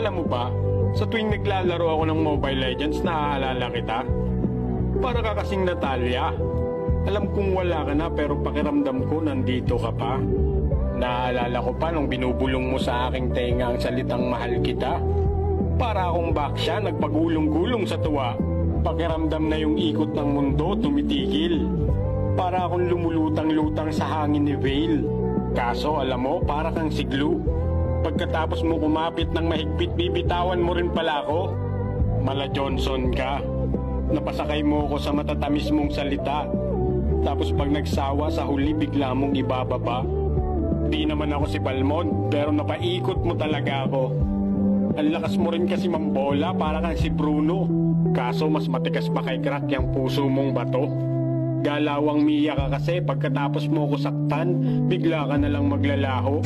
Alam mo ba, sa tuwing naglalaro ako ng Mobile Legends, naaalala kita. Para ka kasing Natalia. Alam kong wala ka na pero pakiramdam ko nandito ka pa. Naaalala ko pa nung binubulong mo sa aking tenga ang salitang mahal kita. Para akong baksya nagpagulong-gulong sa tuwa. Pakiramdam na yung ikot ng mundo tumitigil. Para akong lumulutang-lutang sa hangin ni Vale. Kaso alam mo, para kang siglo. Pagkatapos mo kumapit ng mahigpit, bibitawan mo rin pala ako. Mala Johnson ka. Napasakay mo ako sa matatamis mong salita. Tapos pag nagsawa sa huli, bigla mong ibababa. Di naman ako si Balmond, pero napaikot mo talaga ako. Ang lakas mo rin kasi mambola, para kang si Bruno. Kaso mas matikas pa kay Crack yung puso mong bato. Galawang Mia ka kasi, pagkatapos mo ko saktan, bigla ka na lang maglalaho.